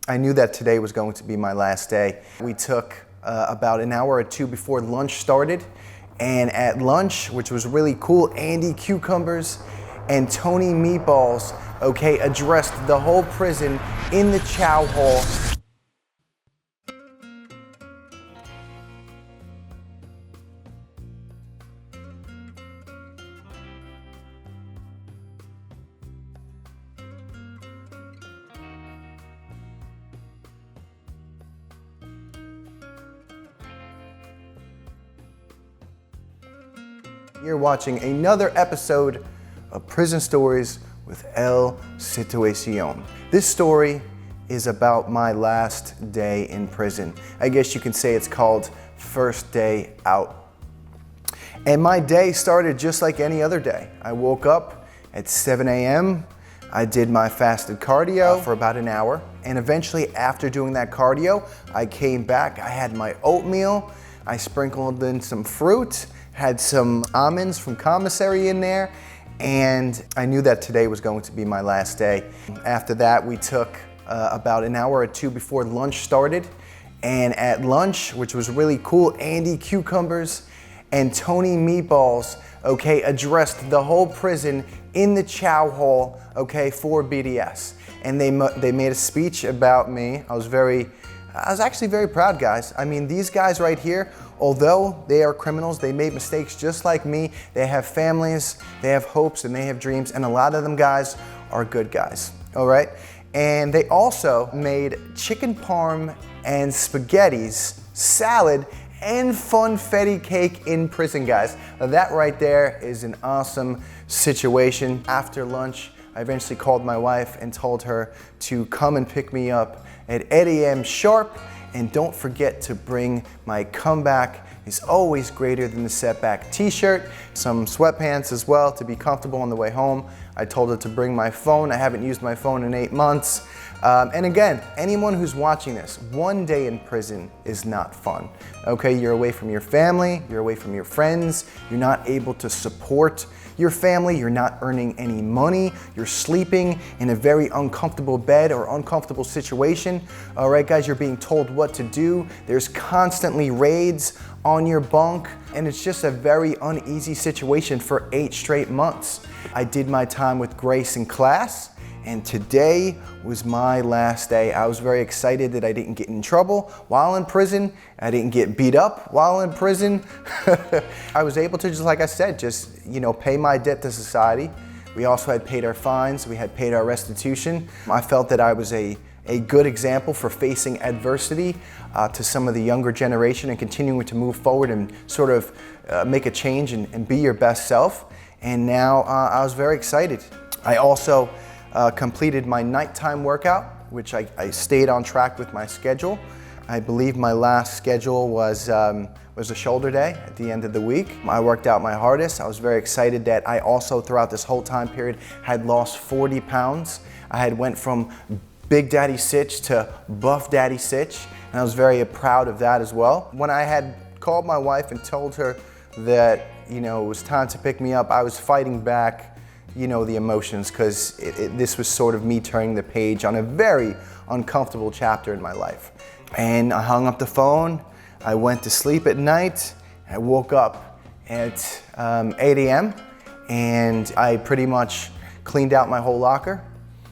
I knew that today was going to be my last day. We took about an hour or two before lunch started, and at lunch, which was really cool, Andy Cucumbers and Tony Meatballs, addressed the whole prison in the chow hall. You're watching another episode of Prison Stories with El Situacion. This story is about my last day in prison. I guess you can say it's called First Day Out. And my day started just like any other day. I woke up at 7 a.m. I did my fasted cardio for about an hour. And eventually, after doing that cardio, I came back. I had my oatmeal. I sprinkled in some fruit, had some almonds from commissary in there, and I knew that today was going to be my last day. After that, we took about an hour or two before lunch started, and at lunch, which was really cool, Andy Cucumbers and Tony Meatballs, addressed the whole prison in the chow hall, for BDS. And they made a speech about me. I was actually very proud, guys. I mean, these guys right here, although they are criminals, they made mistakes just like me. They have families, they have hopes, and they have dreams, and a lot of them guys are good guys, all right? And they also made chicken parm and spaghettis, salad, and funfetti cake in prison, guys. Now, that right there is an awesome situation. After lunch, I eventually called my wife and told her to come and pick me up at 8 a.m. sharp, and don't forget to bring my comeback is always greater than the setback t-shirt, some sweatpants as well to be comfortable on the way home. I told her to bring my phone. I haven't used my phone in 8 months. And again, anyone who's watching this, one day in prison is not fun. You're away from your family, you're away from your friends, you're not able to support your family, you're not earning any money, you're sleeping in a very uncomfortable bed or uncomfortable situation. All right, guys, you're being told what to do. There's constantly raids on your bunk, and it's just a very uneasy situation for 8 straight months. I did my time with Grace in class, and today was my last day. I was very excited that I didn't get in trouble while in prison. I didn't get beat up while in prison. I was able to, just like I said, pay my debt to society. We also had paid our fines. We had paid our restitution. I felt that I was a good example for facing adversity to some of the younger generation and continuing to move forward and sort of make a change and be your best self. And now I was very excited. I also completed my nighttime workout, which I stayed on track with my schedule. I believe my last schedule was a shoulder day at the end of the week. I worked out my hardest. I was very excited that I also, throughout this whole time period, had lost 40 pounds. I had went from Big Daddy Sitch to Buff Daddy Sitch, and I was very proud of that as well. When I had called my wife and told her that, it was time to pick me up, I was fighting back, the emotions, because this was sort of me turning the page on a very uncomfortable chapter in my life. And I hung up the phone, I went to sleep at night, I woke up at 8 a.m. and I pretty much cleaned out my whole locker.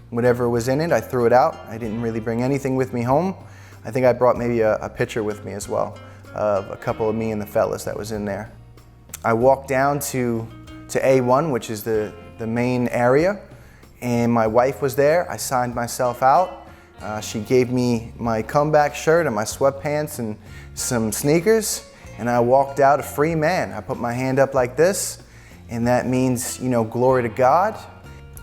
Whatever was in it, I threw it out. I didn't really bring anything with me home. I think I brought maybe a picture with me as well of a couple of me and the fellas that was in there. I walked down to A1, which is the main area, and my wife was there. I signed myself out. She gave me my comeback shirt and my sweatpants and some sneakers, and I walked out a free man. I put my hand up like this, and that means, glory to God.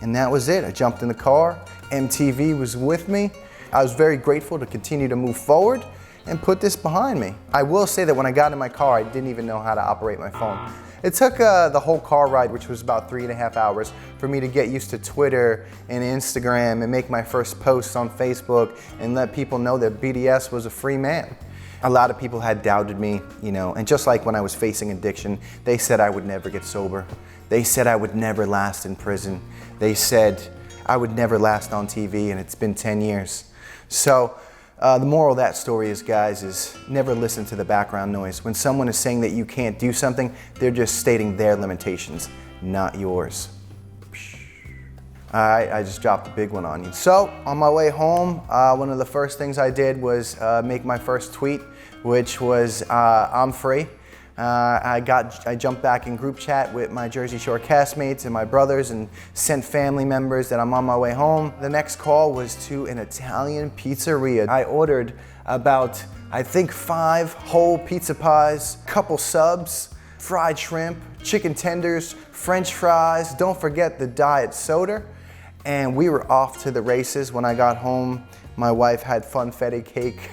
And that was it. I jumped in the car. MTV was with me. I was very grateful to continue to move forward and put this behind me. I will say that when I got in my car, I didn't even know how to operate my phone. It took the whole car ride, which was about 3.5 hours, for me to get used to Twitter and Instagram and make my first posts on Facebook and let people know that BDS was a free man. A lot of people had doubted me, and just like when I was facing addiction, they said I would never get sober. They said I would never last in prison. They said I would never last on TV, and it's been 10 years. So the moral of that story is, guys, is never listen to the background noise. When someone is saying that you can't do something, they're just stating their limitations, not yours. All right, I just dropped a big one on you. So on my way home, one of the first things I did was make my first tweet, which was I'm free. I jumped back in group chat with my Jersey Shore castmates and my brothers and sent family members that I'm on my way home. The next call was to an Italian pizzeria. I ordered about, I think, 5 whole pizza pies, couple subs, fried shrimp, chicken tenders, French fries, don't forget the diet soda, and we were off to the races. When I got home, my wife had funfetti cake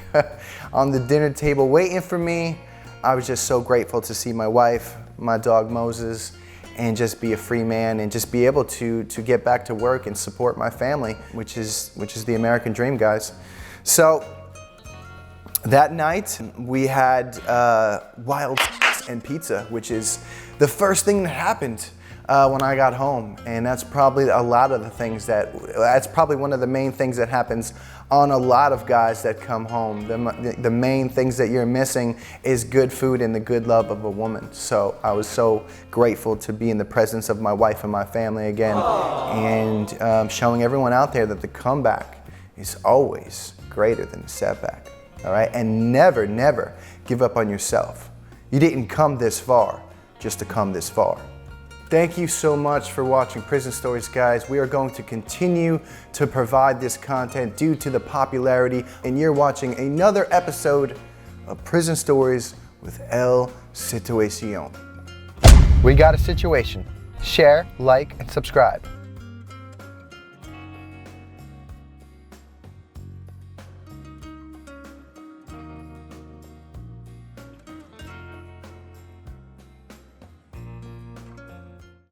on the dinner table waiting for me. I was just so grateful to see my wife, my dog Moses, and just be a free man and just be able to get back to work and support my family, which is the American dream, guys. So that night we had wild and pizza, which is the first thing that happened when I got home, and that's probably that's probably one of the main things that happens on a lot of guys that come home. The main things that you're missing is good food and the good love of a woman. So I was so grateful to be in the presence of my wife and my family again, and showing everyone out there that the comeback is always greater than the setback. All right, and never, never give up on yourself. You didn't come this far just to come this far. Thank you so much for watching Prison Stories, guys. We are going to continue to provide this content due to the popularity, and you're watching another episode of Prison Stories with El Situacion. We got a situation. Share, like, and subscribe.